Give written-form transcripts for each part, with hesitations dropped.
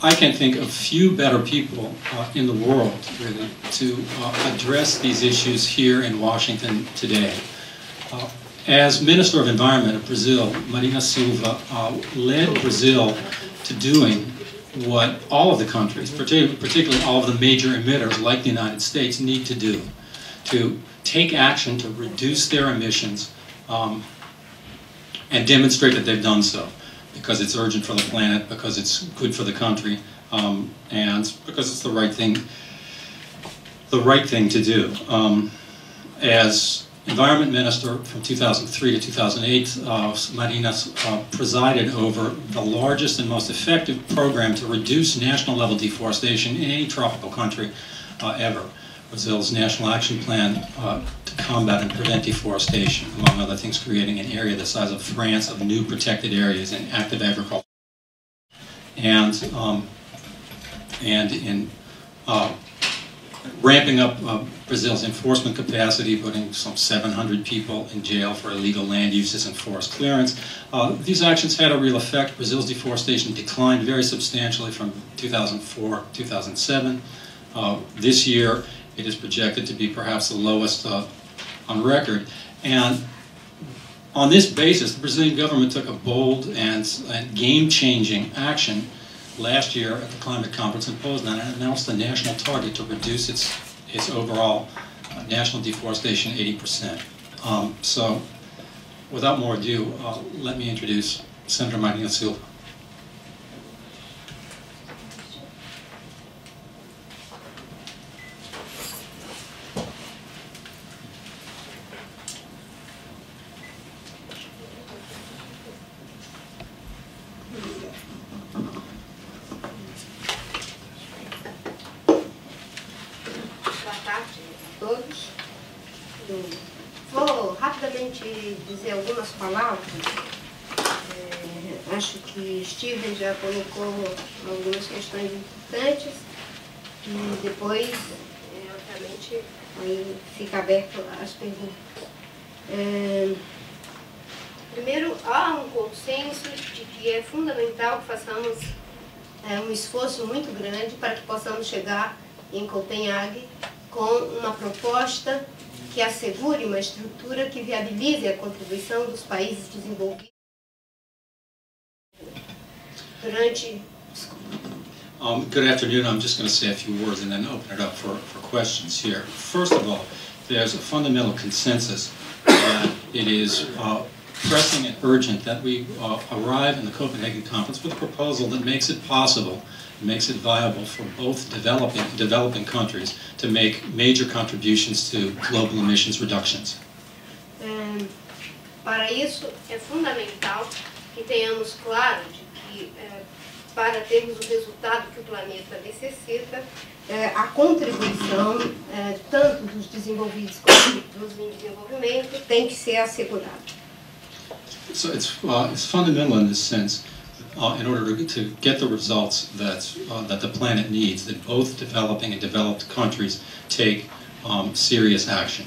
I can think of few better people in the world, really, to address these issues here in Washington today. As Minister of Environment of Brazil, Marina Silva led Brazil to doing what all of the countries, particularly all of the major emitters like the United States, need to do, to take action to reduce their emissions and demonstrate that they've done so, because it's urgent for the planet, because it's good for the country, and because it's the right thing to do. As Environment Minister from 2003 to 2008, Marina presided over the largest and most effective program to reduce national level deforestation in any tropical country ever. Brazil's National Action Plan to combat and prevent deforestation, among other things creating an area the size of France of new protected areas in active agriculture. And in ramping up Brazil's enforcement capacity, putting some 700 people in jail for illegal land uses and forest clearance. These actions had a real effect. Brazil's deforestation declined very substantially from 2004 to 2007. This year, it is projected to be perhaps the lowest on record. And on this basis, the Brazilian government took a bold and game-changing action last year at the climate conference in Poznan and announced a national target to reduce its overall national deforestation 80%. So, without more ado, let me introduce Senator Marina Silva. Vou rapidamente dizer algumas palavras. Acho que Steven já colocou algumas questões importantes e depois, obviamente, aí fica aberto às perguntas. Primeiro, há um consenso de que é fundamental que façamos um esforço muito grande para que possamos chegar em Copenhague com uma proposta que assegure uma estrutura que viabilize a contribuição dos países desenvolvidos durante... Good afternoon. I'm just going to say a few words and then open it up for questions here. First of all, there's a fundamental consensus that it is pressing and urgent that we arrive in the Copenhagen conference with a proposal that makes it possible, makes it viable for both developing countries to make major contributions to global emissions reductions. Para isso, é fundamental que tenhamos claro de que, para termos o resultado que o planeta necessita, a contribuição tanto dos desenvolvidos como dos em desenvolvimento tem que ser assegurada. So it's fundamental in this sense, in order to get the results that the planet needs, that both developing and developed countries take serious action.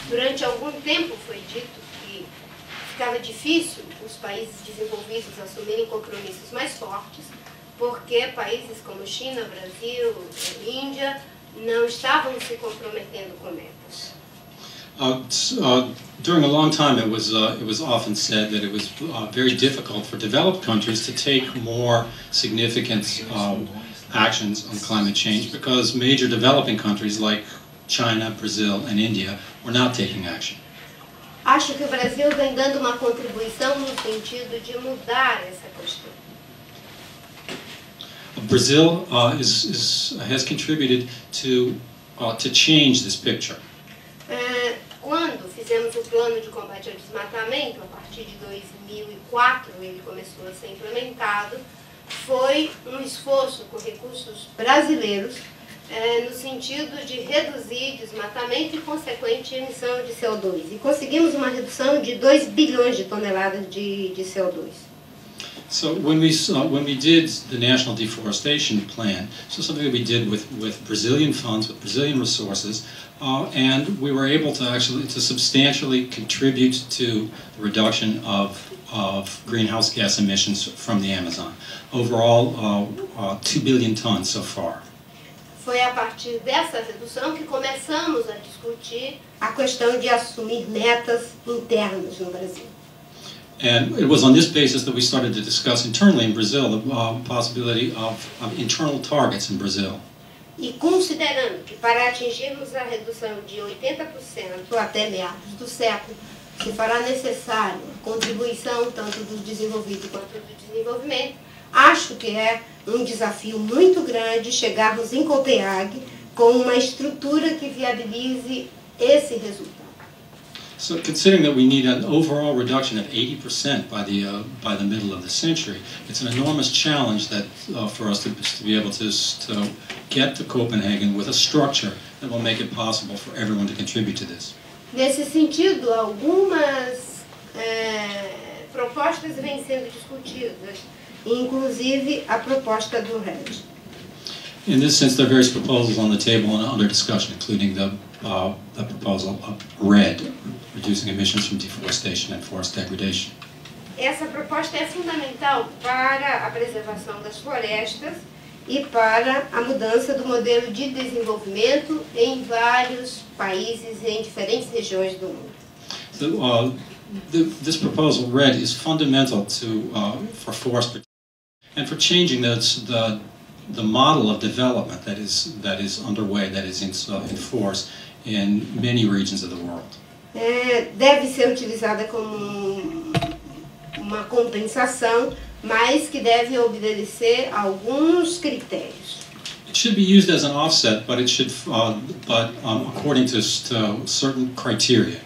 Durante algum tempo foi dito que ficava difícil os países desenvolvidos assumirem compromissos mais fortes, porque países como China, Brasil, Índia não estavam se comprometendo com metas. During a long time, it was often said that it was very difficult for developed countries to take more significant actions on climate change because major developing countries like China, Brazil, and India were not taking action. Acho que o Brasil vem dando uma contribuição no sentido de mudar essa questão. Brazil has contributed to change this picture. Quando fizemos o plano de combate ao desmatamento, a partir de 2004 ele começou a ser implementado, foi um esforço com recursos brasileiros no sentido de reduzir desmatamento e consequente emissão de CO2. E conseguimos uma redução de 2 bilhões de toneladas de CO2. So when we did the National Deforestation Plan, so something that we did with Brazilian funds, with Brazilian resources, and we were able to actually substantially contribute to the reduction of greenhouse gas emissions from the Amazon. Overall, 2 billion tons so far. Foi a partir dessa redução que começamos a discutir a questão de assumir metas internas no Brasil. And it was on this basis that we started to discuss internally in Brazil the possibility of internal targets in Brazil. E considerando que para atingirmos a redução de 80% até meados do século, se fará necessário a contribuição tanto dos desenvolvidos quanto do desenvolvimento, acho que é um desafio muito grande chegarmos em Copenhague com uma estrutura que viabilize esse resultado. So considering that we need an overall reduction of 80% by the middle of the century, it's an enormous challenge that for us to be able to get to Copenhagen with a structure that will make it possible for everyone to contribute to this. Nesse sentido, algumas propostas vêm sendo discutidas, inclusive a proposta do RED. In this sense, there are various proposals on the table and under discussion, including the proposal of RED, reducing emissions from deforestation and forest degradation. Essa proposta é fundamental para a preservação das florestas e para a mudança do modelo de desenvolvimento em vários países em diferentes regiões do mundo. So, this proposal, RED, is fundamental for forest protection and for changing the model of development that is underway, that is in force in many regions of the world. Deve ser utilizada como uma compensação, mas que deve obedecer a alguns critérios. It should be used as an offset, but it should, according to certain criteria.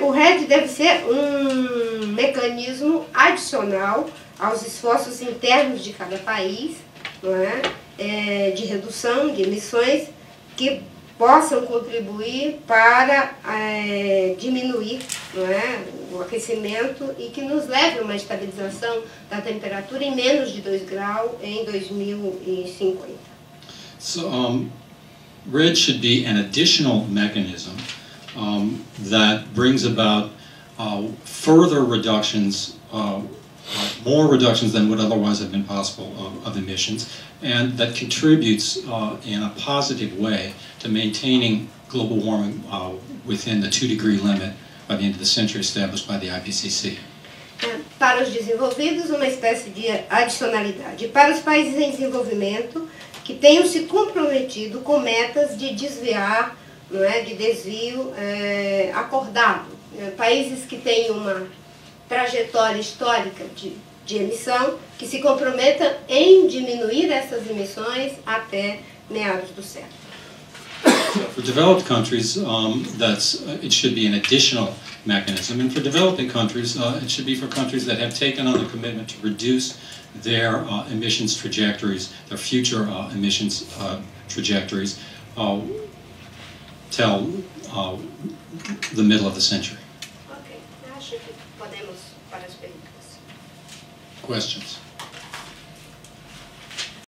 O RED deve ser mecanismo adicional aos esforços internos de cada país, não é? De redução de emissões que possam contribuir para diminuir, não é, o aquecimento e que nos leve a uma estabilização da temperatura em menos de 2 graus em 2050. So, RED should be an additional mechanism that brings about further reductions, more reductions than would otherwise have been possible of emissions, and that contributes in a positive way to maintaining global warming within the 2-degree limit by the end of the century established by the IPCC. Para os desenvolvidos, uma espécie de adicionalidade. Para os países em desenvolvimento, que tenham se comprometido com metas de desviar, não é, de desvio acordado. Países que têm uma trajetória histórica de emissão, que se comprometam em diminuir essas emissões até meados do século. For developed countries, it should be an additional mechanism, and for developing countries, it should be for countries that have taken on the commitment to reduce their emissions trajectories, their future emissions trajectories, till the middle of the century. Ok, acho que podemos para as perguntas. Questions?